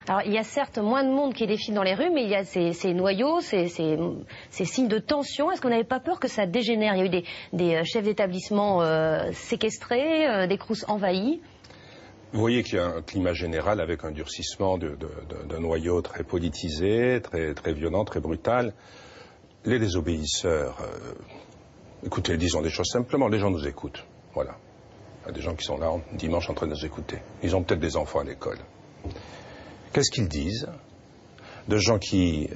Alors, il y a certes moins de monde qui défile dans les rues, mais il y a ces noyaux, ces signes de tension. Est-ce qu'on n'avait pas peur que ça dégénère? Il y a eu des chefs d'établissement séquestrés, des CROUS envahis. Vous voyez qu'il y a un climat général avec un durcissement d'un noyau très politisé, très violent, très brutal. Les désobéisseurs, écoutez, disons des choses simplement, les gens nous écoutent. Voilà. Il y a des gens qui sont là dimanche en train de nous écouter. Ils ont peut-être des enfants à l'école. Qu'est-ce qu'ils disent de gens qui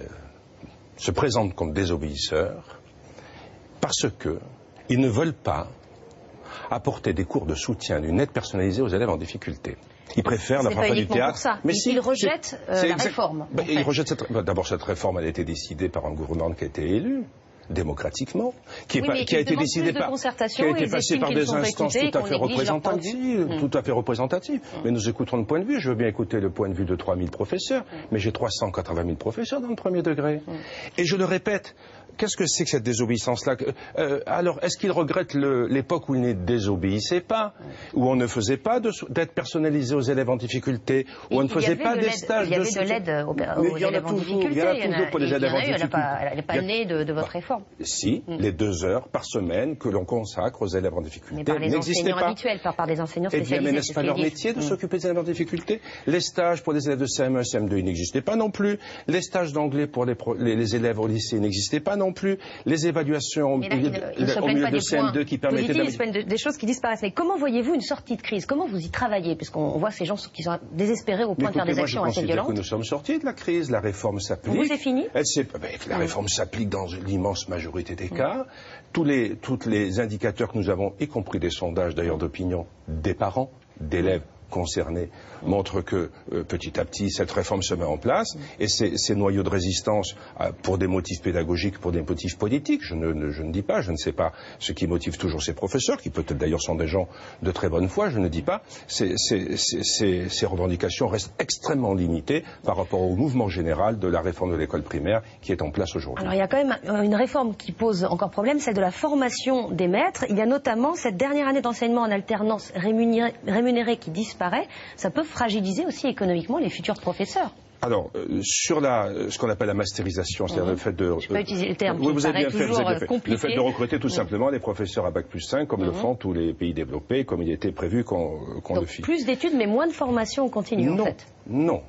se présentent comme désobéisseurs parce qu'ils ne veulent pas apporter des cours de soutien, d'une aide personnalisée aux élèves en difficulté. Ils préfèrent la parfois du théâtre. Pour ça. Mais ils rejettent la réforme. Ils rejettent d'abord cette réforme, elle a été décidée par un gouvernement qui a été élu démocratiquement, qui a été décidé par, qui a été passé par des instances tout à fait représentatives, Mais nous écoutons le point de vue. Je veux bien écouter le point de vue de 3000 professeurs, mais j'ai 380 000 professeurs dans le premier degré. Et je le répète, qu'est-ce que c'est que cette désobéissance-là? Alors, est-ce qu'ils regrettent l'époque où ils ne désobéissaient pas, où on ne faisait pas d'aide personnalisée aux élèves en difficulté, où on ne faisait pas des stages de soutien? Il y avait de l'aide aux élèves en difficulté. Il y en a toujours pour les élèves en difficulté. Elle n'est pas née de votre réforme. Si, les 2 heures par semaine que l'on consacre aux élèves en difficulté n'existaient pas. Habituels, par des enseignants spécialisés. Eh bien, mais n'est-ce pas leur métier de s'occuper des élèves en difficulté? Les stages pour les élèves de CM1, CM2, ils n'existaient pas non plus. Les stages d'anglais pour les élèves au lycée n'existaient pas non plus. Les évaluations au milieu de CM2 qui permettaient des choses qui disparaissent. Mais comment voyez-vous une sortie de crise? Comment vous y travaillez? Puisqu'on voit ces gens qui sont désespérés au point de faire des actions assez violentes. Que nous sommes sortis de la crise. La réforme s'applique. Vous, c'est fini? La réforme s'applique dans l'immense majorité des cas. Tous les indicateurs que nous avons, y compris des sondages d'ailleurs d'opinion des parents, d'élèves concernés, montrent que petit à petit cette réforme se met en place et ces noyaux de résistance pour des motifs pédagogiques, pour des motifs politiques, je ne dis pas, je ne sais pas ce qui motive toujours ces professeurs, qui peut-être d'ailleurs sont des gens de très bonne foi, je ne dis pas, ces revendications restent extrêmement limitées par rapport au mouvement général de la réforme de l'école primaire qui est en place aujourd'hui. Alors il y a quand même une réforme qui pose encore problème, celle de la formation des maîtres. Il y a notamment cette dernière année d'enseignement en alternance rémunérée qui disparaît. Ça peut fragiliser aussi économiquement les futurs professeurs. Alors, sur ce qu'on appelle la masterisation, c'est-à-dire le fait de... Je ne vais pas utiliser le terme, oui, vous avez bien fait, compliqué. Le fait de recruter tout simplement les professeurs à Bac+5, comme le font tous les pays développés, comme il était prévu qu'on le fit. Plus d'études, mais moins de formation continue, en fait. Non,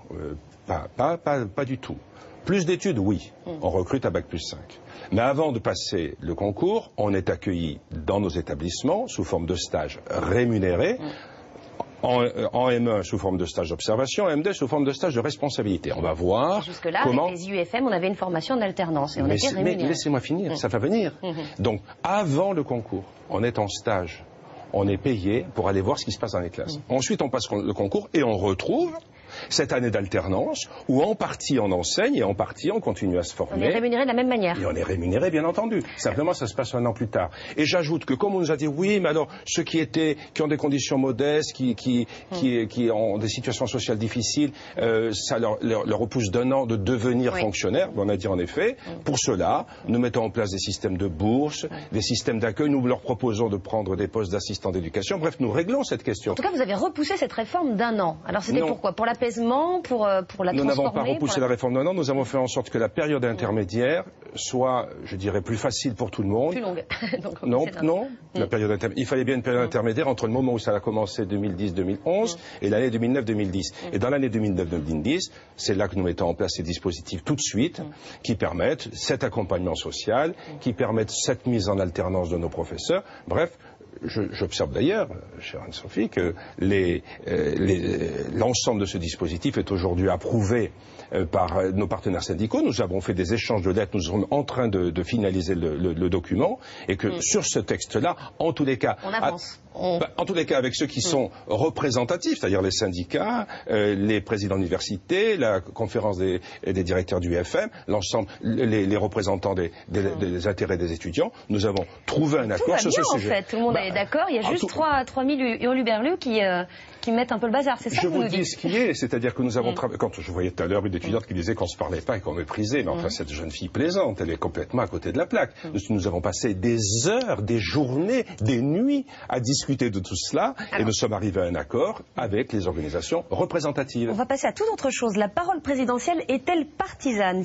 pas du tout. Plus d'études, oui. On recrute à Bac+5. Mais avant de passer le concours, on est accueilli dans nos établissements sous forme de stage rémunéré. En M1 sous forme de stage d'observation, en M2 sous forme de stage de responsabilité. On va voir jusque-là, comment... avec les IUFM, on avait une formation d'alternance et on était rémunéré. Mais laissez-moi finir, ça va venir. Donc, avant le concours, on est en stage. On est payé pour aller voir ce qui se passe dans les classes. Ensuite, on passe le concours et on retrouve cette année d'alternance où en partie on enseigne et en partie on continue à se former. On est rémunéré de la même manière. Et on est rémunéré, bien entendu. Simplement, ça se passe 1 an plus tard. Et j'ajoute que comme on nous a dit, oui, mais alors ceux qui ont des conditions modestes, qui ont des situations sociales difficiles, ça leur repousse d'1 an de devenir fonctionnaires. On a dit en effet, pour cela, nous mettons en place des systèmes de bourse, des systèmes d'accueil. Nous leur proposons de prendre des postes d'assistants d'éducation. Bref, nous réglons cette question. En tout cas, vous avez repoussé cette réforme d'1 an. Alors c'était pourquoi? Pour l'apaisement, pour la transformer? Nous n'avons pas repoussé la réforme d'1 an. Nous avons fait en sorte que la période intermédiaire soit, je dirais, plus facile pour tout le monde. Plus longue. Non. La période intermédiaire. Il fallait bien une période intermédiaire entre le moment où ça a commencé 2010-2011 et l'année 2009-2010. Et dans l'année 2009-2010, c'est là que nous mettons en place ces dispositifs tout de suite qui permettent cet accompagnement social, qui permettent cette mise en alternance de nos professeurs. Bref, j'observe d'ailleurs, chère Anne-Sophie, que l'ensemble de ce dispositif est aujourd'hui approuvé par nos partenaires syndicaux. Nous avons fait des échanges de lettres, nous sommes en train de finaliser le document, et que sur ce texte-là, en tous les cas... On avance. En tous les cas, avec ceux qui sont représentatifs, c'est-à-dire les syndicats, les présidents d'université, la conférence des directeurs du UFM, l'ensemble, les représentants des intérêts des étudiants, nous avons trouvé un accord sur ce sujet. En fait, tout le monde est d'accord. Il y a juste 3000 hurluberlus qui qui mettent un peu le bazar, c'est ça Je que vous nous vous dis dites? ce qui est, c'est-à-dire que nous avons travaillé... Quand je voyais tout à l'heure une étudiante qui disait qu'on se parlait pas et qu'on méprisait, mais enfin cette jeune fille plaisante, elle est complètement à côté de la plaque. Nous avons passé des heures, des journées, des nuits à discuter de tout cela et nous sommes arrivés à un accord avec les organisations représentatives. On va passer à toute autre chose. La parole présidentielle est-elle partisane?